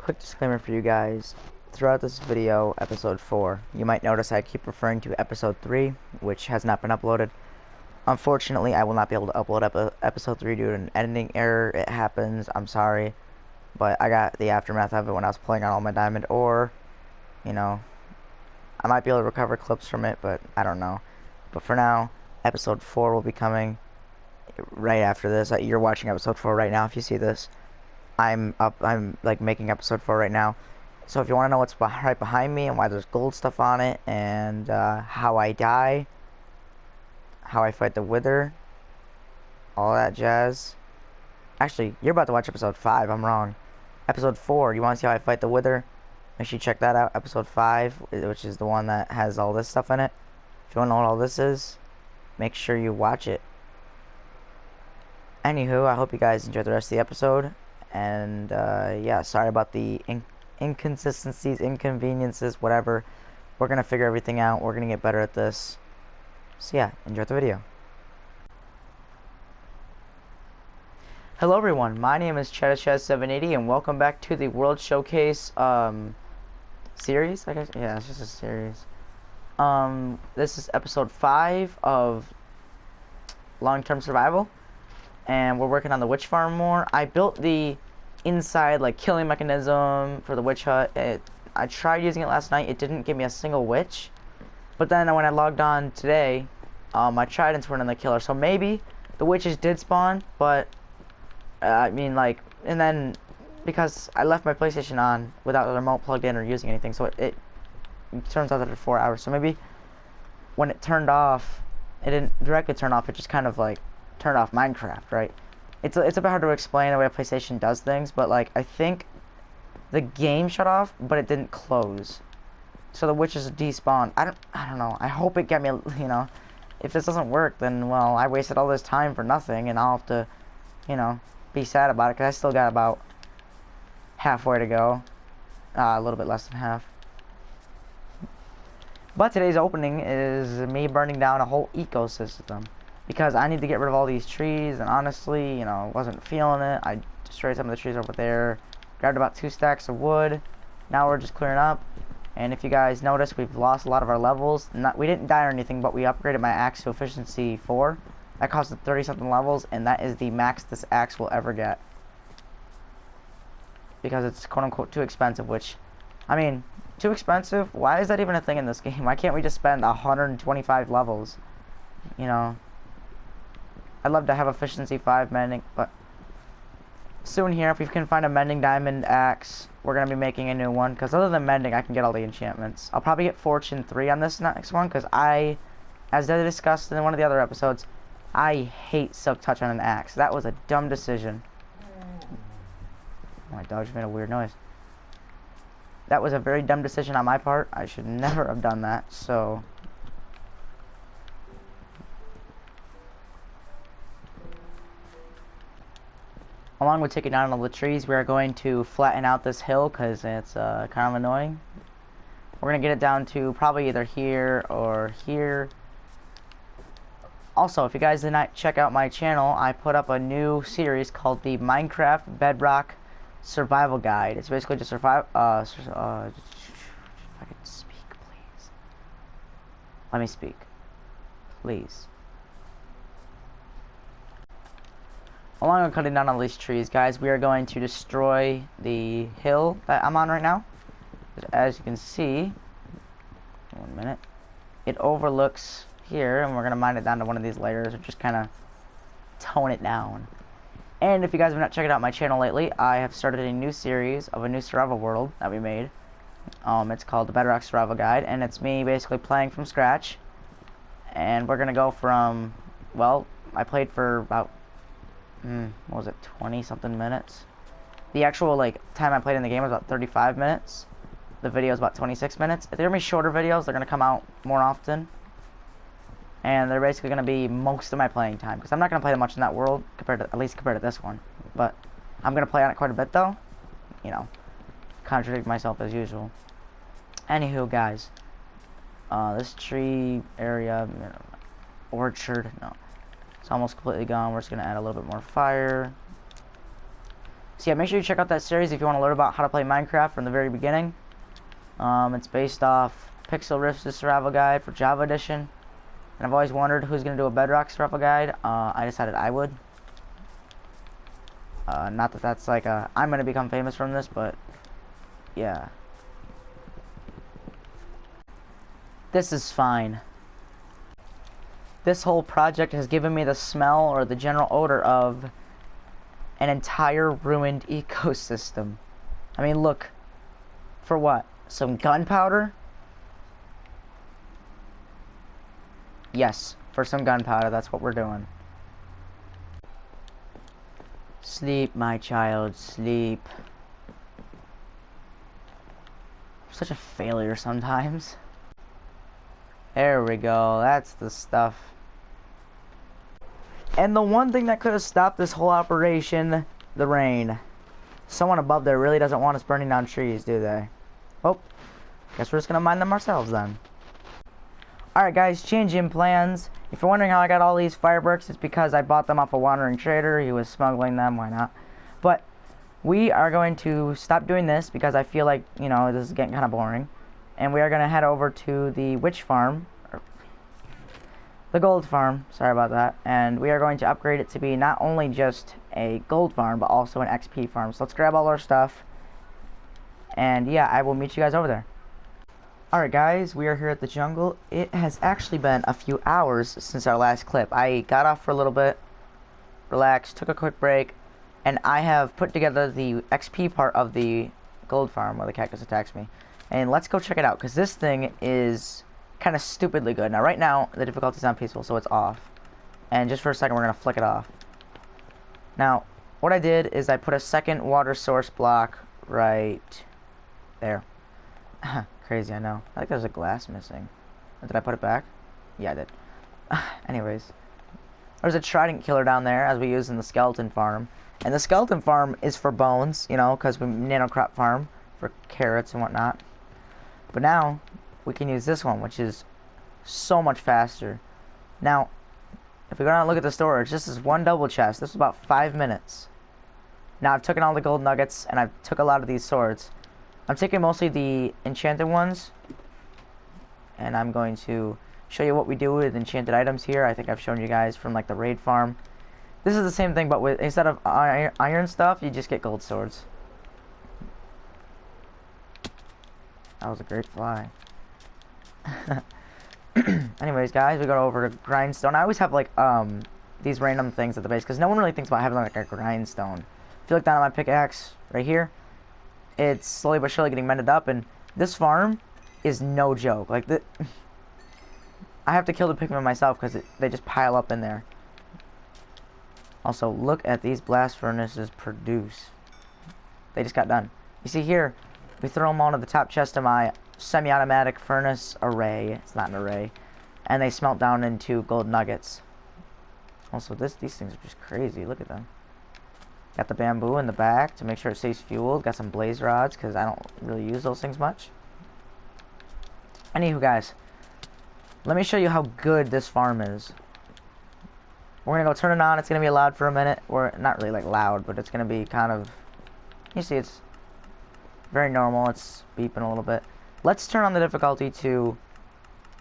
quick disclaimer for you guys. Throughout this video, episode 4, you might notice I keep referring to episode 3, which has not been uploaded. Unfortunately, I will not be able to upload episode 3 due to an editing error. It happens, I'm sorry. But I got the aftermath of it when I was playing on all my diamond ore. You know, I might be able to recover clips from it, but I don't know. But for now, episode 4 will be coming right after this. You're watching episode 4 right now if you see this. I'm like making episode 4 right now. So if you want to know what's right behind me and why there's gold stuff on it, and how I die, how I fight the wither, all that jazz. Actually, you're about to watch episode 5. I'm wrong. Episode 4, you want to see how I fight the wither? Make sure you check that out. Episode 5, which is the one that has all this stuff in it. If you want to know what all this is, make sure you watch it. Anywho, I hope you guys enjoyed the rest of the episode. And yeah, sorry about the inconsistencies, inconveniences, whatever. We're gonna figure everything out. We're gonna get better at this. So yeah, enjoy the video. Hello everyone, my name is Chaz780 and welcome back to the World Showcase series, I guess. Yeah, it's just a series. This is episode 5 of long-term survival, and we're working on the witch farm more. I built the inside like killing mechanism for the witch hut. I tried using it last night. It didn't give me a single witch, but then when I logged on today, my tridents weren't in the killer, so maybe the witches did spawn. But I mean, like, and then because I left my PlayStation on without the remote plugged in or using anything, so it turns out that it's 4 hours. So maybe when it turned off, it didn't directly turn off. It just kind of like turned off Minecraft, right? It's a bit hard to explain the way a PlayStation does things, but like I think the game shut off, but it didn't close. So the witches despawned. I don't know. I hope it got me, you know. If this doesn't work, then well, I wasted all this time for nothing, and I'll have to, you know, be sad about it because I still got about halfway to go. A little bit less than half. But today's opening is me burning down a whole ecosystem, because I need to get rid of all these trees, and honestly, you know, wasn't feeling it. I destroyed some of the trees over there, grabbed about 2 stacks of wood. Now we're just clearing up, and if you guys notice, we've lost a lot of our levels. We didn't die or anything, but we upgraded my axe to efficiency 4. That costed 30 something levels, and that is the max this axe will ever get, because it's quote unquote too expensive. Which, I mean, too expensive? Why is that even a thing in this game? Why can't we just spend 125 levels? You know, I'd love to have efficiency 5 mending, but soon here, if we can find a mending diamond axe, we're going to be making a new one, because other than mending, I can get all the enchantments. I'll probably get fortune 3 on this next one, because as I discussed in one of the other episodes, I hate silk touch on an axe. That was a dumb decision. My dog just made a weird noise. That was a very dumb decision on my part. I should never have done that, so along with taking down all the trees, we are going to flatten out this hill because it's kind of annoying. We're going to get it down to probably either here or here. Also, if you guys did not check out my channel, I put up a new series called the Minecraft Bedrock Survival Guide. It's basically just if I could speak, please. Let me speak. Please. Along with cutting down all these trees, guys, we are going to destroy the hill that I'm on right now. As you can see, 1 minute, it overlooks here, and we're going to mine it down to one of these layers, or just kind of tone it down. And if you guys have not checked out my channel lately, I have started a new series of a new survival world that we made. It's called the Bedrock Survival Guide, and it's me basically playing from scratch. And we're going to go from, well, I played for about what was it, 20 something minutes. The actual like time I played in the game was about 35 minutes. The video is about 26 minutes. If they're gonna be shorter videos, they're gonna come out more often, and they're basically gonna be most of my playing time, because I'm not gonna play that much in that world at least compared to this one. But I'm gonna play on it quite a bit though. You know, contradict myself as usual. Anywho, guys, this tree area, orchard, no. It's almost completely gone. We're just going to add a little bit more fire. So yeah, make sure you check out that series if you want to learn about how to play Minecraft from the very beginning. It's based off Pixel Rift's Survival Guide for Java Edition. And I've always wondered who's going to do a Bedrock Survival Guide. I decided I would. Not that that's like I'm going to become famous from this, but yeah. This is fine. This whole project has given me the smell or the general odor of an entire ruined ecosystem. I mean, look. For what? Some gunpowder? Yes, for some gunpowder, that's what we're doing. Sleep, my child, sleep. I'm such a failure sometimes. There we go, that's the stuff. And the one thing that could have stopped this whole operation, the rain. Someone above there really doesn't want us burning down trees, do they? Oh, guess we're just gonna mine them ourselves then. Alright guys, change in plans. If you're wondering how I got all these fireworks, it's because I bought them off a wandering trader. He was smuggling them, why not? But we are going to stop doing this because I feel like, you know, this is getting kind of boring. And we are going to head over to the witch farm. The gold farm, sorry about that. And we are going to upgrade it to be not only just a gold farm, but also an XP farm. So let's grab all our stuff. And yeah, I will meet you guys over there. Alright guys, we are here at the jungle. It has actually been a few hours since our last clip. I got off for a little bit, relaxed, took a quick break, and I have put together the XP part of the gold farm where the cactus attacks me. And let's go check it out, because this thing is kind of stupidly good. Now right now, the difficulty is on peaceful, so it's off. And just for a second, we're going to flick it off. Now, what I did is I put a second water source block right there. Crazy, I know. I think there's a glass missing. Did I put it back? Yeah, I did. Anyways. There's a trident killer down there, as we use in the skeleton farm. And the skeleton farm is for bones, you know, because we nanocrop farm for carrots and whatnot. But now, we can use this one, which is so much faster. Now, if we go down and look at the storage, this is one double chest. This is about 5 minutes. Now, I've taken all the gold nuggets, and I've took a lot of these swords. I'm taking mostly the enchanted ones, and I'm going to show you what we do with enchanted items here. I think I've shown you guys from like the raid farm. This is the same thing, but with instead of iron stuff, you just get gold swords. That was a great fly. Anyways, guys, we go over to grindstone. I always have like these random things at the base because no one really thinks about having like a grindstone. If you look down at my pickaxe right here, it's slowly but surely getting mended up, and this farm is no joke. Like, I have to kill the pigmen myself because they just pile up in there. Also, look at these blast furnaces produce. They just got done. You see here, we throw them onto the top chest of my semi-automatic furnace array. It's not an array. And they smelt down into gold nuggets. Also, these things are just crazy. Look at them. Got the bamboo in the back to make sure it stays fueled. Got some blaze rods because I don't really use those things much. Anywho, guys, let me show you how good this farm is. We're gonna go turn it on. It's gonna be loud for a minute. Or not really like loud, but it's gonna be kind of. You see, it's very normal. It's beeping a little bit. Let's turn on the difficulty to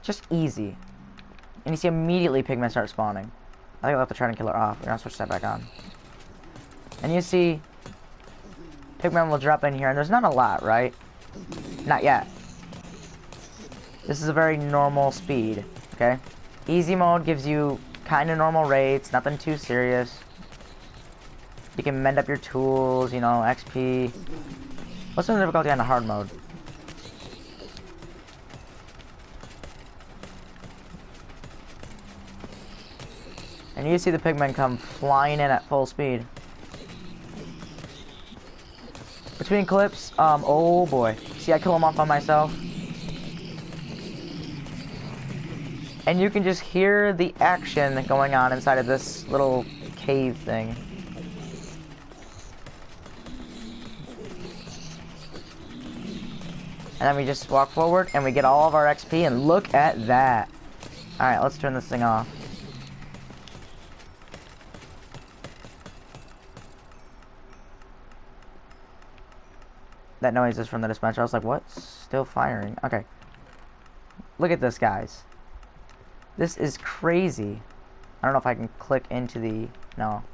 just easy. And you see immediately pigmen start spawning. I think I'll have to try and kill her off. We're gonna switch that back on. And you see, pigmen will drop in here, and there's not a lot, right? Not yet. This is a very normal speed, okay? Easy mode gives you kind of normal rates, nothing too serious. You can mend up your tools, you know, XP. What's the difficulty on the hard mode? And you see the pigmen come flying in at full speed. Between clips, oh boy. See, I kill them off by myself. And you can just hear the action going on inside of this little cave thing. And then we just walk forward and we get all of our XP, and look at that. Alright, let's turn this thing off. That noise is from the dispenser. I was like, what? Still firing. Okay. Look at this, guys. This is crazy. I don't know if I can click into the... No.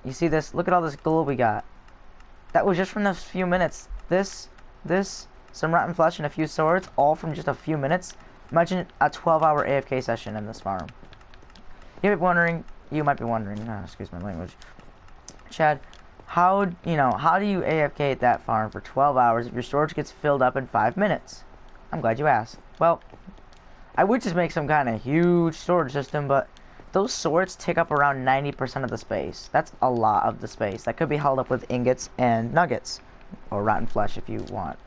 You see this? Look at all this gold we got. That was just from those few minutes. This, some rotten flesh and a few swords, all from just a few minutes. Imagine a 12-hour AFK session in this farm. You might be wondering, excuse my language. Chad, how do you AFK at that farm for 12 hours if your storage gets filled up in 5 minutes? I'm glad you asked. Well, I would just make some kind of huge storage system, but those swords take up around 90% of the space. That's a lot of the space. That could be held up with ingots and nuggets, or rotten flesh if you want.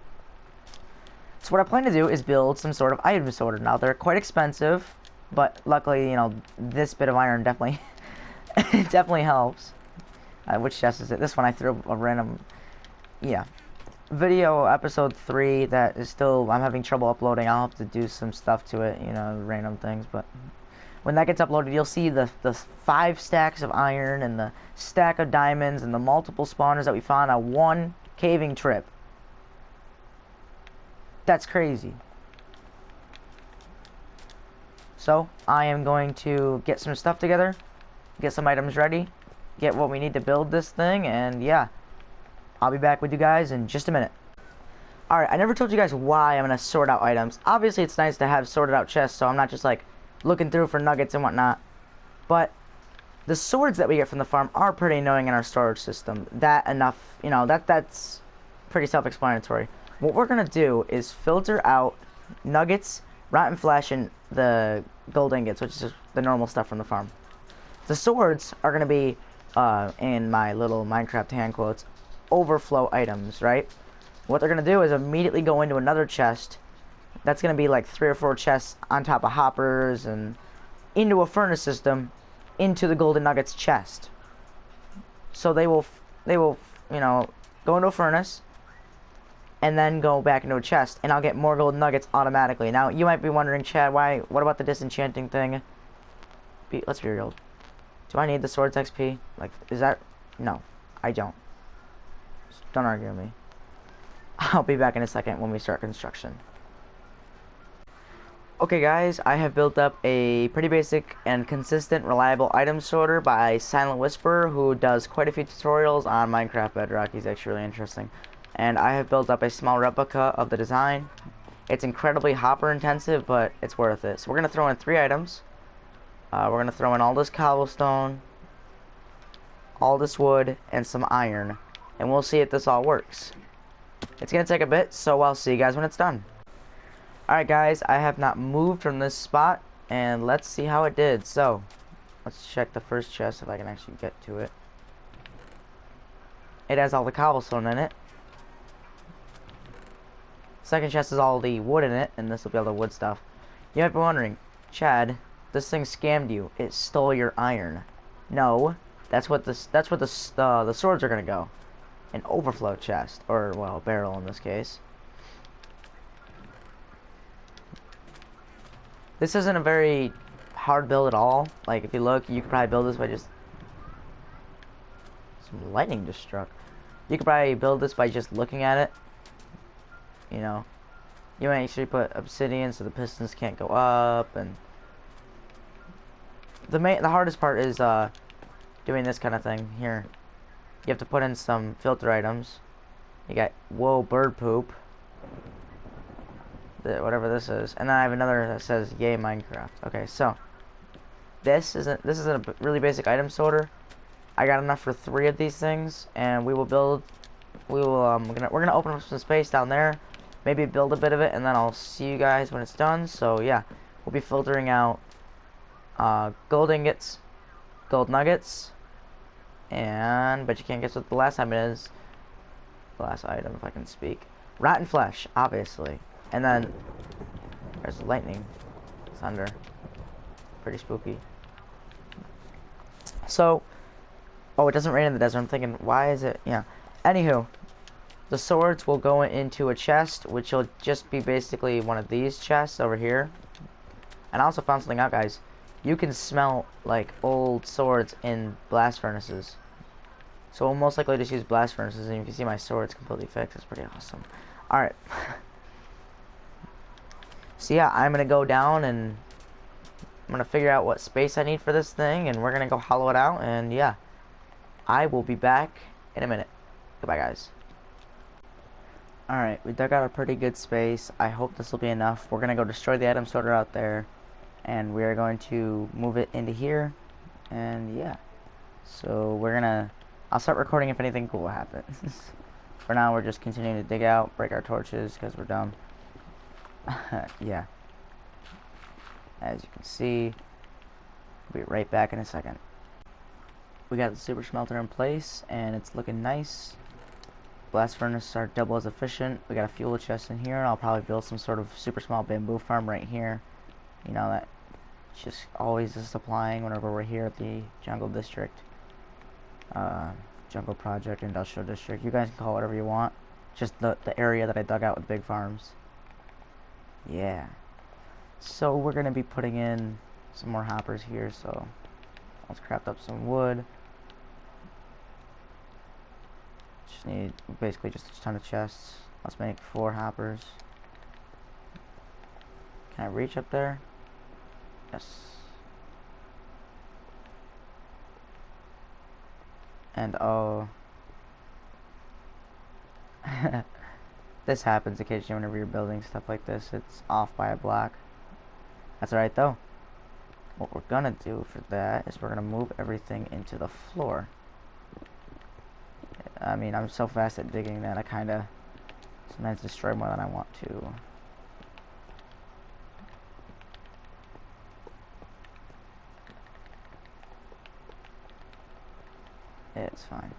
So what I plan to do is build some sort of item sorter. Now, they're quite expensive, but luckily, this bit of iron definitely, it definitely helps. Which chest is it? This one I threw a random, video episode 3 that is still, I'm having trouble uploading. I'll have to do some stuff to it, random things, but when that gets uploaded, you'll see the 5 stacks of iron and the stack of diamonds and the multiple spawners that we found on one caving trip. That's crazy. So, I am going to get some stuff together, get some items ready, get what we need to build this thing, and yeah, I'll be back with you guys in just a minute. Alright, I never told you guys why I'm going to sort out items. Obviously, it's nice to have sorted out chests, so I'm not just like looking through for nuggets and whatnot. But the swords that we get from the farm are pretty annoying in our storage system. That's pretty self-explanatory. What we're going to do is filter out nuggets, rotten flesh, and the gold ingots, which is the normal stuff from the farm. The swords are going to be, in my little Minecraft hand quotes, overflow items, right? What they're going to do is immediately go into another chest. That's going to be like 3 or 4 chests on top of hoppers and into a furnace system into the golden nuggets chest. So they will go into a furnace and then go back into a chest, and I'll get more golden nuggets automatically. Now, you might be wondering, Chad, what about the disenchanting thing? Let's be real. Do I need the swords XP? No, I don't. Don't argue with me. I'll be back in a second when we start construction. Okay guys, I have built up a pretty basic and consistent reliable item sorter by Silent Whisperer, who does quite a few tutorials on Minecraft Bedrock. He's actually really interesting. And I have built up a small replica of the design. It's incredibly hopper intensive, but it's worth it. So we're going to throw in 3 items. We're going to throw in all this cobblestone, all this wood, and some iron. And we'll see if this all works. It's going to take a bit, so I'll see you guys when it's done. Alright guys, I have not moved from this spot, and let's see how it did. So, let's check the first chest if I can actually get to it. It has all the cobblestone in it. Second chest is all the wood in it, and this will be all the wood stuff. You might be wondering, Chad, this thing scammed you. It stole your iron. No, that's what the swords are gonna go. An overflow chest, or well, barrel in this case. This isn't a very hard build at all. Like, if you look, you could probably build this by just... Some lightning just struck. You could probably build this by just looking at it. You might actually put obsidian so the pistons can't go up, and... The hardest part is, doing this kind of thing here. You have to put in some filter items. You got, whoa, bird poop. Whatever this is, and then I have another that says yay Minecraft. Okay, so this is a really basic item sorter. I got enough for 3 of these things, and we're gonna open up some space down there, maybe build a bit of it, and then I'll see you guys when it's done. So yeah, we'll be filtering out gold ingots, gold nuggets, and but you can't guess what the last time it is. The last item, if I can speak. Rotten flesh, obviously. And then there's lightning, thunder, pretty spooky. So, oh, it doesn't rain in the desert. I'm thinking, why is it? Yeah. Anywho, the swords will go into a chest, which will just be basically one of these chests over here. And I also found something out, guys. You can smell like old swords in blast furnaces. So we'll most likely just use blast furnaces, and you can see my sword's completely fixed. It's pretty awesome. Alright. So yeah, I'm gonna go down and I'm gonna figure out what space I need for this thing, and we're gonna go hollow it out, and yeah. I will be back in a minute. Goodbye, guys. Alright, we dug out a pretty good space. I hope this will be enough. We're gonna go destroy the item sorter out there, and we are going to move it into here, and yeah. So we're gonna... I'll start recording if anything cool happens. For now, we're just continuing to dig out, break our torches, because we're dumb. Yeah. As you can see, we'll be right back in a second. We got the super smelter in place, and it's looking nice. Blast furnaces are double as efficient. We got a fuel chest in here, and I'll probably build some sort of super small bamboo farm right here. You know, that just always is supplying whenever we're here at the jungle district. Jungle project, industrial district. You guys can call it whatever you want. Just the area that I dug out with big farms. Yeah. So we're going to be putting in some more hoppers here, so let's craft up some wood. Just need basically just a ton of chests. Let's make 4 hoppers. Can I reach up there? Yes. And oh, this happens occasionally whenever you're building stuff like this. It's off by a block. That's alright though. What we're gonna do for that is we're gonna move everything into the floor. I mean, I'm so fast at digging that I kinda sometimes destroy more than I want to. It's fine.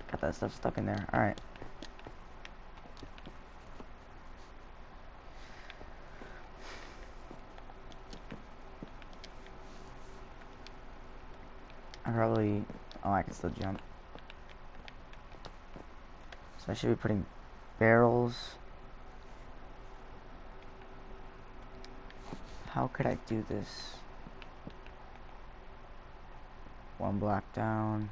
Got that stuff stuck in there. Alright. I probably... Oh, I can still jump. So I should be putting barrels. How could I do this? 1 block down.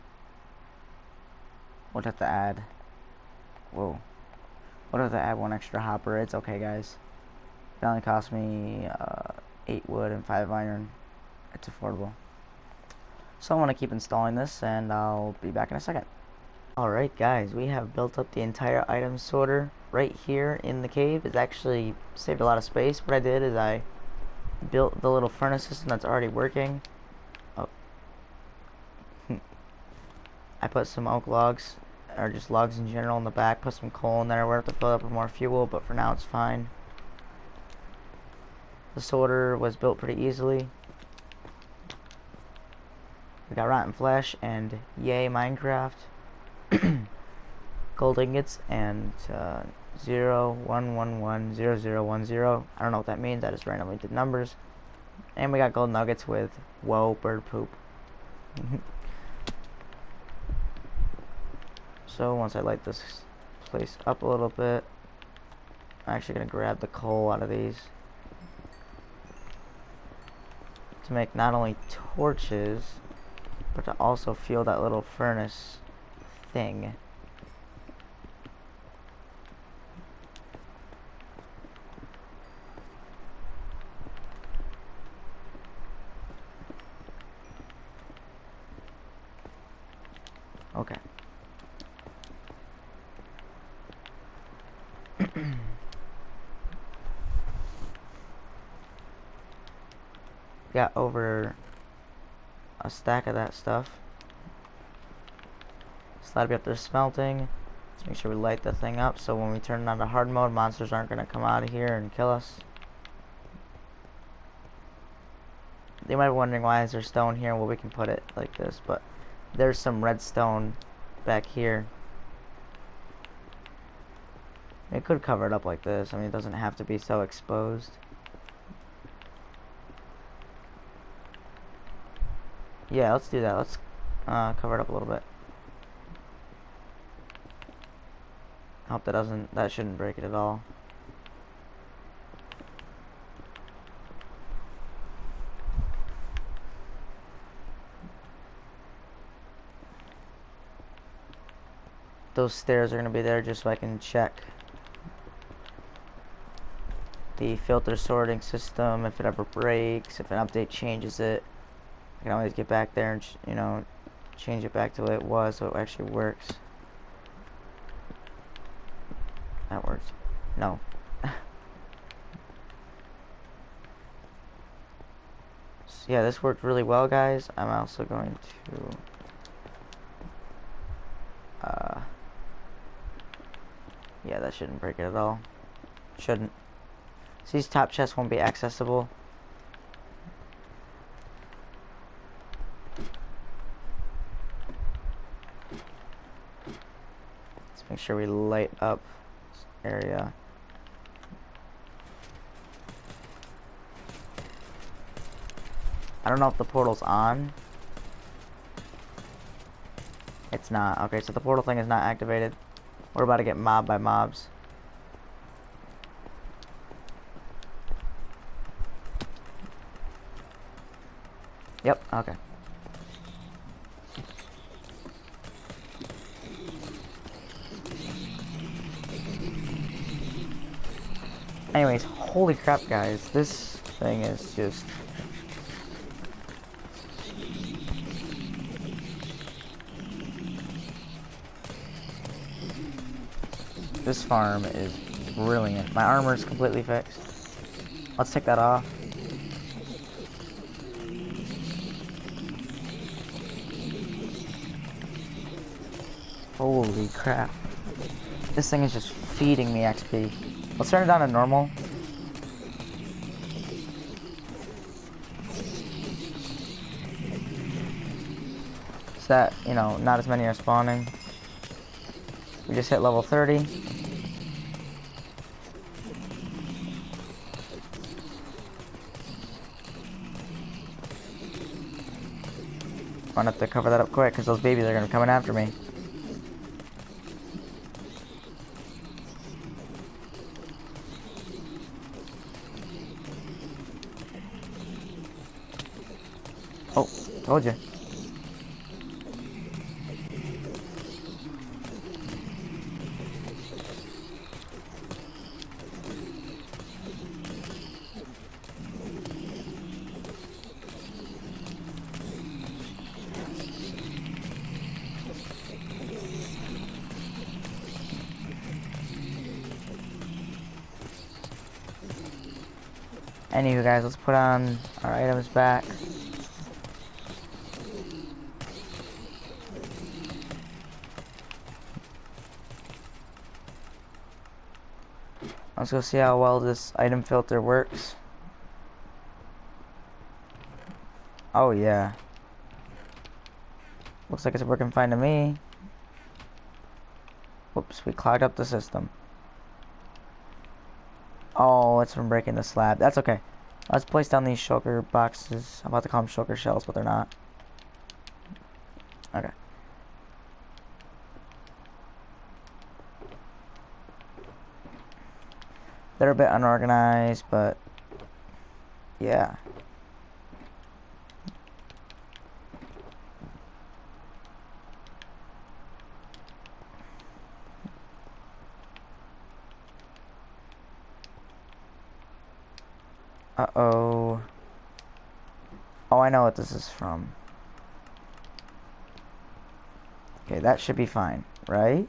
We'll have to add... Whoa. We'll have to add 1 extra hopper. It's okay, guys. It only cost me 8 wood and 5 iron. It's affordable. So I want to keep installing this, and I'll be back in a second. Alright guys, we have built up the entire item sorter right here in the cave. It's actually saved a lot of space. What I did is I built the little furnace system that's already working. Oh. I put some oak logs, or just logs in general, in the back, put some coal in there. We're going to have to fill it up with more fuel, but for now it's fine. The sorter was built pretty easily. We got rotten flesh and yay Minecraft. Gold ingots and 0111010. I don't know what that means. I just randomly did numbers. And we got gold nuggets with whoa bird poop. So once I light this place up a little bit, I'm actually gonna grab the coal out of these to make not only torches, but to also fuel that little furnace thing. Okay. Got over a stack of that stuff. Slide me up there smelting. Let's make sure we light the thing up so when we turn it on to hard mode, monsters aren't going to come out of here and kill us. You might be wondering why is there stone here. Well, we can put it like this, but there's some redstone back here. It could cover it up like this. I mean, it doesn't have to be so exposed. Yeah, let's do that. Let's cover it up a little bit. Hope that shouldn't break it at all. Those stairs are going to be there just so I can check the filter sorting system. If it ever breaks, if an update changes it, I can always get back there and, you know, change it back to what it was so it actually works. That works. No. So yeah, this worked really well, guys. I'm also going to yeah, that shouldn't break it at all. Shouldn't. So these top chests won't be accessible. Let's make sure we light up this area. I don't know if the portal's on. It's not. Okay, so the portal thing is not activated. We're about to get mobbed by mobs. Yep, okay. Anyways, holy crap, guys. This thing is just... This farm is brilliant. My armor is completely fixed. Let's take that off. Holy crap. This thing is just feeding me XP. Let's turn it down to normal. So that, you know, not as many are spawning. We just hit level 30. I'm gonna have to cover that up quick because those babies are gonna be coming after me. Oh, told you. Anywho, guys, let's put on our items back. Let's go see how well this item filter works. Oh yeah. Looks like it's working fine to me. Whoops, we clogged up the system. Oh, it's from breaking the slab. That's okay. Let's place down these shulker boxes. I'm about to call them shulker shells, but they're not. Okay. They're a bit unorganized, but yeah. Uh-oh. Oh, I know what this is from. Okay, that should be fine, right?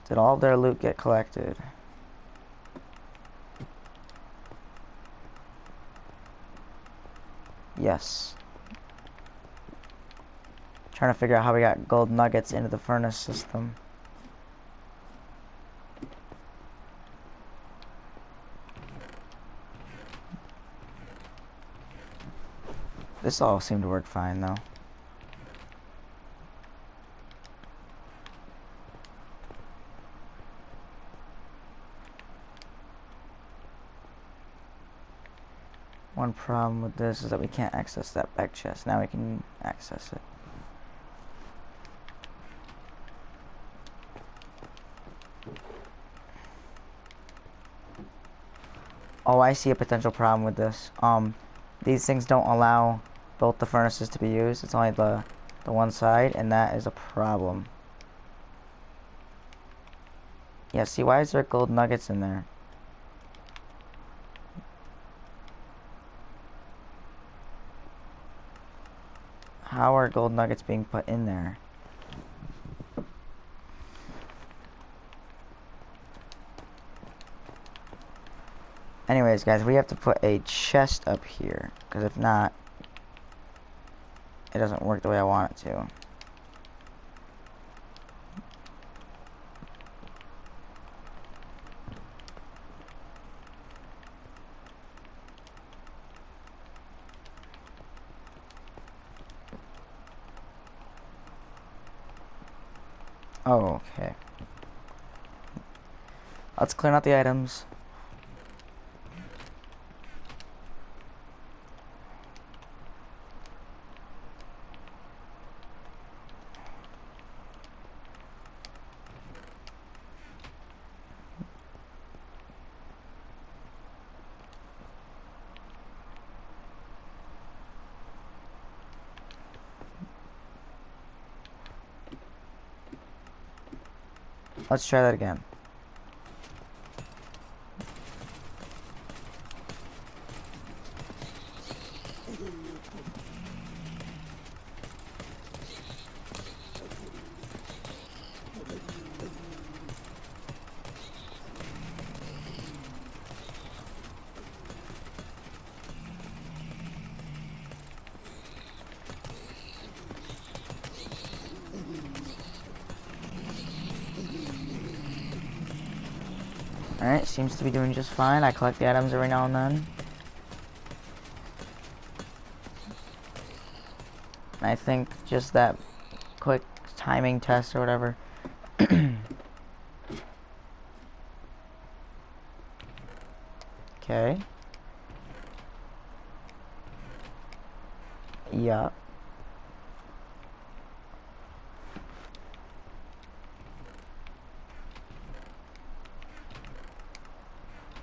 Did all of their loot get collected? Yes. Trying to figure out how we got gold nuggets into the furnace system. This all seemed to work fine though. One problem with this is that we can't access that back chest. Now we can access it. Oh, I see a potential problem with this. These things don't allow both the furnaces to be used. It's only the one side, and that is a problem. Yeah, see, why is there gold nuggets in there? How are gold nuggets being put in there? Anyways, guys, we have to put a chest up here, because if not, it doesn't work the way I want it to. Oh, okay. Let's clean out the items. Let's try that again. Alright, seems to be doing just fine. I collect the items every now and then. I think just that quick timing test or whatever. Okay. Yeah.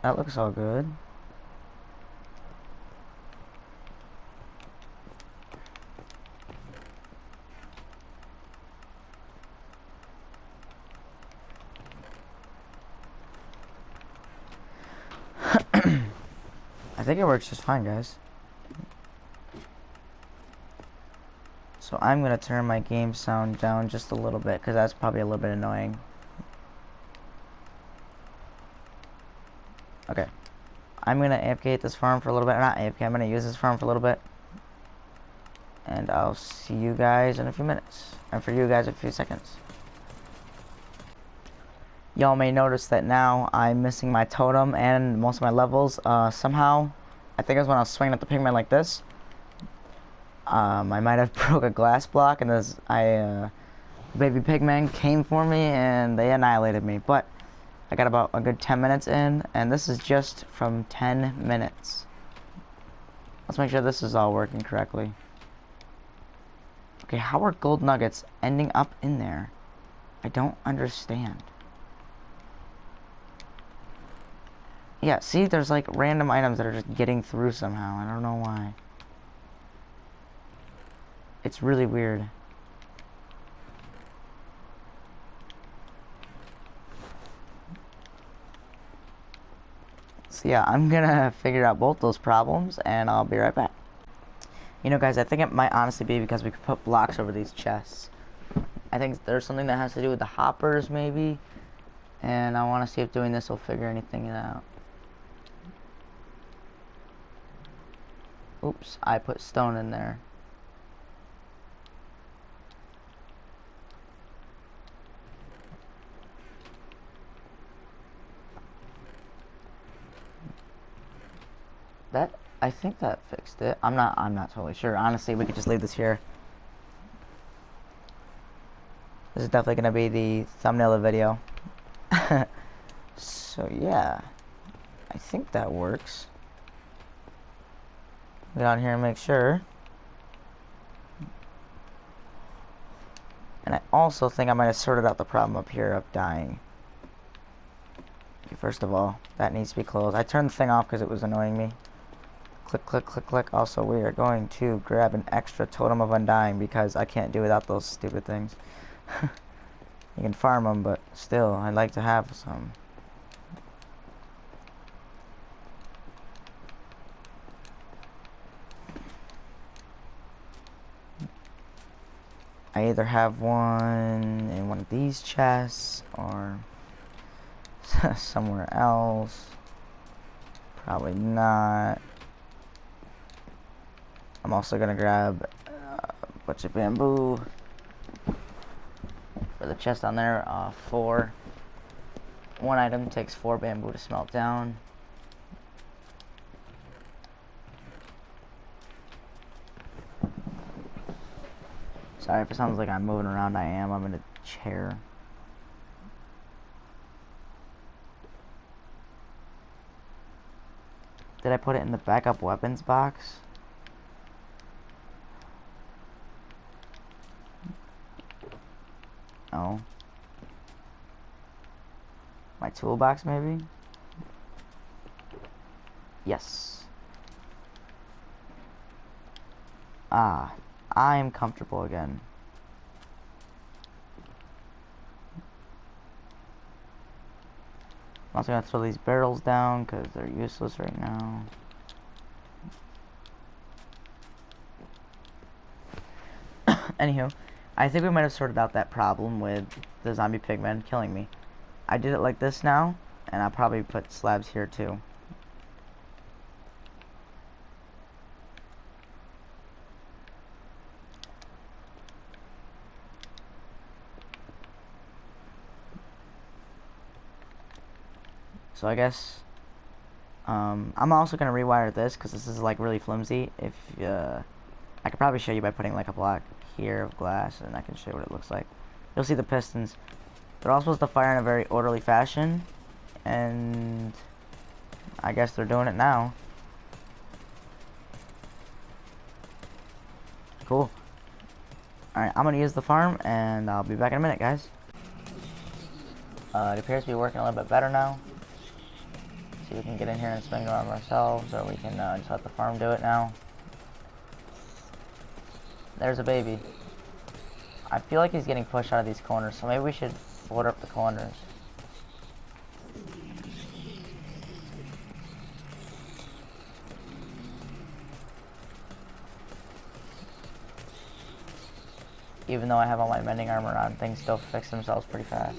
That looks all good. I think it works just fine, guys. So I'm gonna turn my game sound down just a little bit, because that's probably a little bit annoying. Okay. I'm gonna AFK this farm for a little bit. Not AFK, I'm gonna use this farm for a little bit. And I'll see you guys in a few minutes. And for you guys, a few seconds. Y'all may notice that now I'm missing my totem and most of my levels. Somehow, I think it was when I was swinging at the pigman like this. I might have broke a glass block, and baby pigmen came for me and they annihilated me. But I got about a good 10 minutes in, and this is just from 10 minutes. Let's make sure this is all working correctly. Okay, how are gold nuggets ending up in there? I don't understand. Yeah, see, there's like random items that are just getting through somehow. I don't know why. It's really weird. So yeah, I'm gonna figure out both those problems and I'll be right back. You know, guys, I think it might honestly be because we could put blocks over these chests. I think there's something that has to do with the hoppers, maybe. And I want to see if doing this will figure anything out. Oops, I put stone in there. That, I think that fixed it. I'm not totally sure. Honestly, we could just leave this here. This is definitely gonna be the thumbnail of the video. So yeah, I think that works. Get on here and make sure. And I also think I might have sorted out the problem up here of dying. Okay, first of all, that needs to be closed. I turned the thing off because it was annoying me. Click, click, click, click. Also, we are going to grab an extra totem of undying because I can't do without those stupid things. You can farm them, but still, I'd like to have some. I either have one in one of these chests or somewhere else. Probably not. I'm also gonna grab a bunch of bamboo for the chest on there. 4. One item takes 4 bamboo to smelt down. Sorry if it sounds like I'm moving around. I am. I'm in a chair. Did I put it in the backup weapons box? No. My toolbox, maybe? Yes. Ah, I am comfortable again. I'm also gonna throw these barrels down because they're useless right now. Anywho, I think we might have sorted out that problem with the zombie pigmen killing me. I did it like this now, and I'll probably put slabs here too. So I guess I'm also gonna rewire this because this is like really flimsy. If I could probably show you by putting like a block here of glass, and I can show you what it looks like. You'll see the pistons. They're all supposed to fire in a very orderly fashion, and I guess they're doing it now. Cool. Alright, I'm gonna use the farm, and I'll be back in a minute, guys. It appears to be working a little bit better now. See, we can get in here and spin around ourselves, or we can just let the farm do it now. There's a baby. I feel like he's getting pushed out of these corners, so maybe we should border up the corners. Even though I have all my mending armor on, things still fix themselves pretty fast.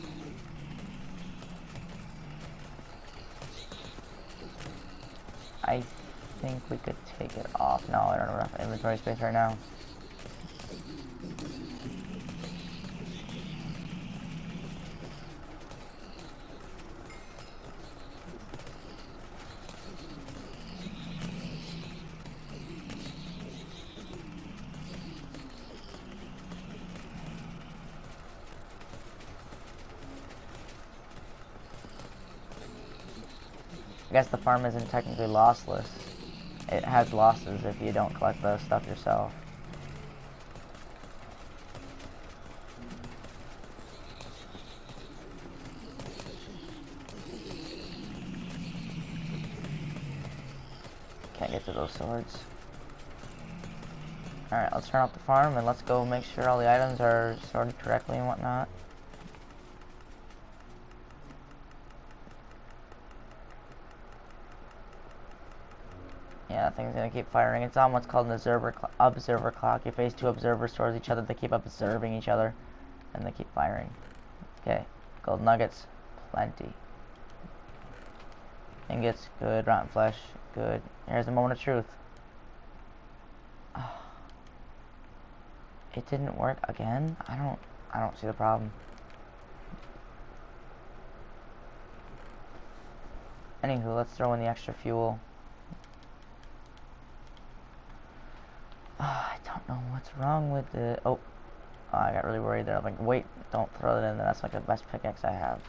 I think we could take it off. No, I don't have enough inventory space right now. I guess the farm isn't technically lossless. It has losses if you don't collect the stuff yourself. Can't get to those swords. Alright, let's turn off the farm and let's go make sure all the items are sorted correctly and whatnot. Yeah, that thing's gonna keep firing. It's on what's called an observer clock. You face 2 observers towards each other. They keep observing each other, and they keep firing. Okay, gold nuggets, plenty. Ingots, good. Rotten flesh, good. Here's a moment of truth. Oh, it didn't work again. I don't see the problem. Anywho, let's throw in the extra fuel. I don't know what's wrong with it. Oh, I got really worried there. I'm like, wait, don't throw it in there. That's like the best pickaxe I have.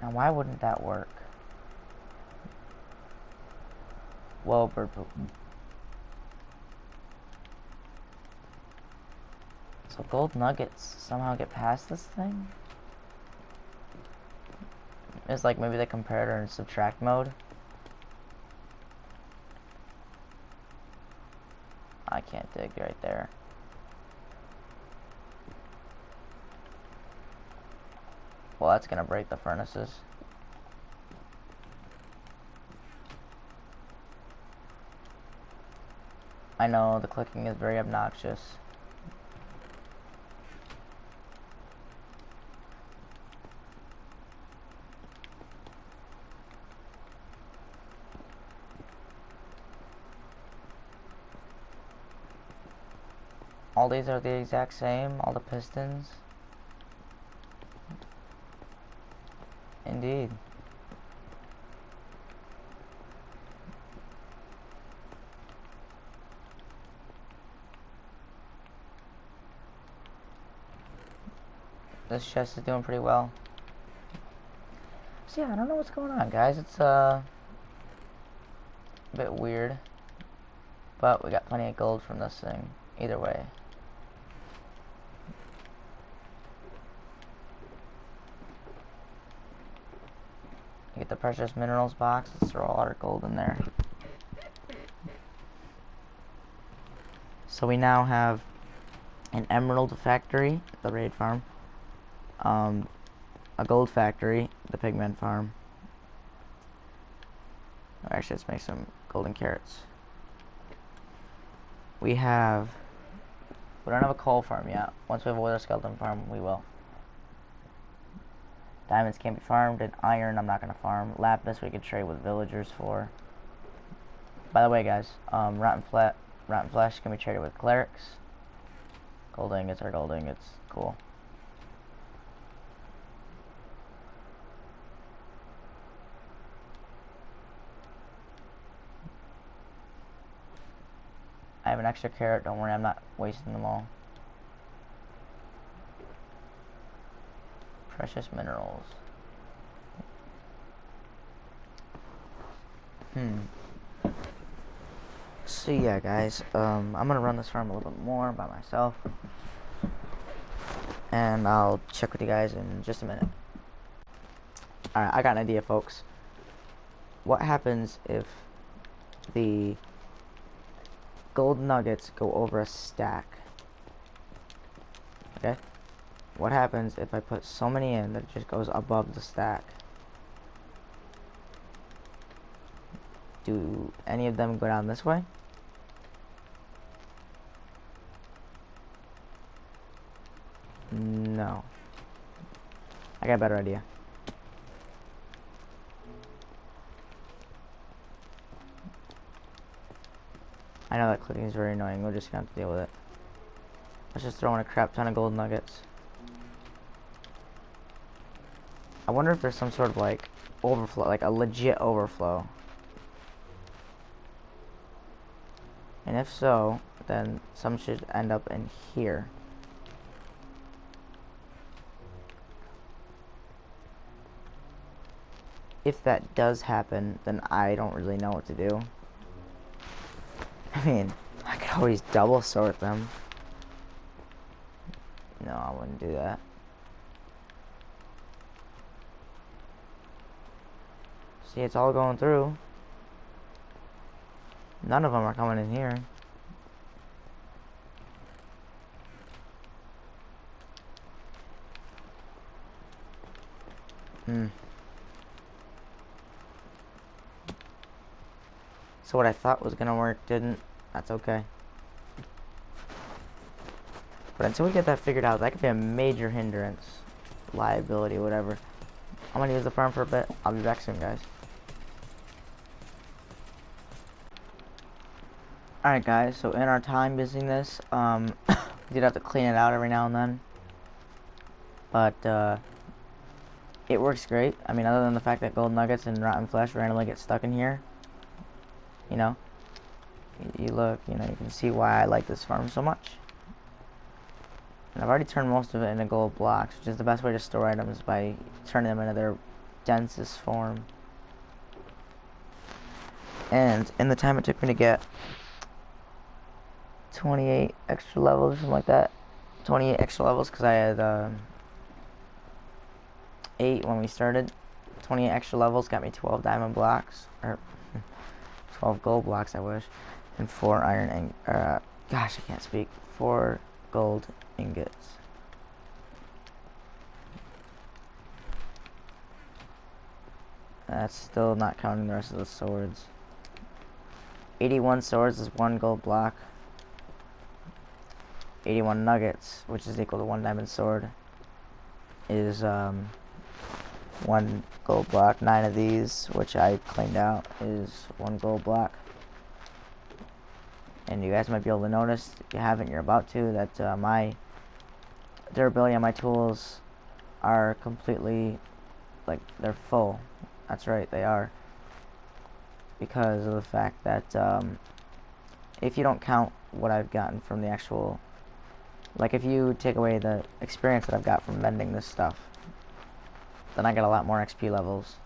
Now, why wouldn't that work? Whoa, bird poop. So gold nuggets somehow get past this thing? It's like maybe the comparator in subtract mode. I can't dig right there. Well, that's gonna break the furnaces. I know, the clicking is very obnoxious. All these are the exact same, all the pistons. Indeed. This chest is doing pretty well. So yeah, I don't know what's going on, guys. It's a bit weird. But we got plenty of gold from this thing, either way. Get the precious minerals box. Let's throw all our gold in there. So we now have an emerald factory, the raid farm. A gold factory, the pigment farm. Actually, let's make some golden carrots. We don't have a coal farm yet. Once we have a wither skeleton farm, we will. Diamonds can't be farmed, and iron I'm not gonna farm. Lapis we could trade with villagers for. By the way, guys, rotten flesh can be traded with clerics. Gold ingots are gold ingots. Cool. I have an extra carrot. Don't worry, I'm not wasting them all. Precious minerals. So yeah, guys, I'm gonna run this farm a little bit more by myself, and I'll check with you guys in just a minute. Alright, I got an idea, folks. What happens if the gold nuggets go over a stack? Okay? What happens if I put so many in that it just goes above the stack? Do any of them go down this way? No. I got a better idea. I know that clicking is very annoying. We're just gonna have to deal with it. Let's just throw in a crap ton of gold nuggets. I wonder if there's some sort of like overflow, like a legit overflow. And if so, then some should end up in here. If that does happen, then I don't really know what to do. I mean, I could always double sort them. No, I wouldn't do that. See, it's all going through. None of them are coming in here. So what I thought was gonna work didn't. That's okay. But until we get that figured out, that could be a major hindrance. Liability, whatever. I'm gonna use the farm for a bit. I'll be back soon, guys. Alright, guys, so in our time using this, we did have to clean it out every now and then. But, it works great. I mean, other than the fact that gold nuggets and rotten flesh randomly get stuck in here, you know, you look, you know, you can see why I like this farm so much. And I've already turned most of it into gold blocks, which is the best way to store items, by turning them into their densest form. And in the time it took me to get 28 extra levels or something like that, 28 extra levels, because I had 8 when we started. 28 extra levels got me 12 diamond blocks, or 12 gold blocks, I wish, and 4 iron gosh, I can't speak. 4 gold ingots. That's still not counting the rest of the swords. 81 swords is 1 gold block. 81 nuggets, which is equal to 1 diamond sword, is 1 gold block. 9 of these, which I cleaned out, is 1 gold block. And you guys might be able to notice, if you haven't, you're about to, that my durability on my tools are completely, like, they're full. That's right, they are. Because of the fact that if you don't count what I've gotten from the actual, like, if you take away the experience that I've got from mending this stuff, then I get a lot more XP levels.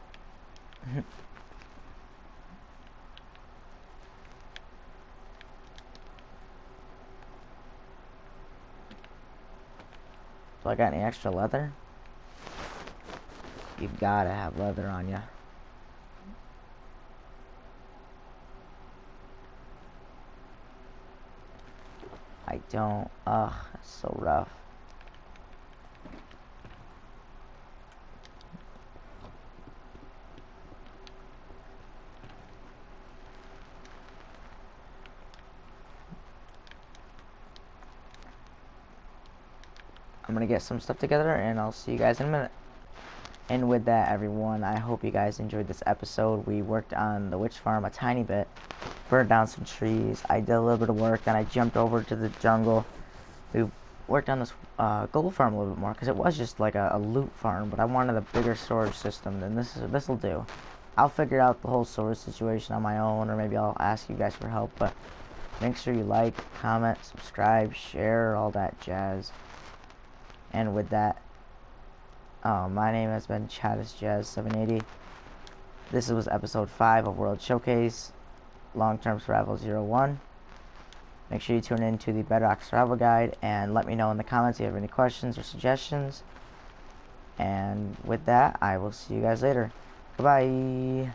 So I got any extra leather? You gotta have leather on ya. I don't. Ugh, that's so rough. I'm gonna get some stuff together and I'll see you guys in a minute. And with that, everyone, I hope you guys enjoyed this episode. We worked on the witch farm a tiny bit, burned down some trees. I did a little bit of work, then I jumped over to the jungle. We worked on this gold farm a little bit more, because it was just like a loot farm, but I wanted a bigger storage system than this will do. I'll figure out the whole storage situation on my own, or maybe I'll ask you guys for help, but make sure you like, comment, subscribe, share, all that jazz. And with that, my name has been ChattisJazz780. This was episode 5 of World Showcase, Long-Term Survival 01. Make sure you tune in to the Bedrock Survival Guide and let me know in the comments if you have any questions or suggestions. And with that, I will see you guys later. Goodbye.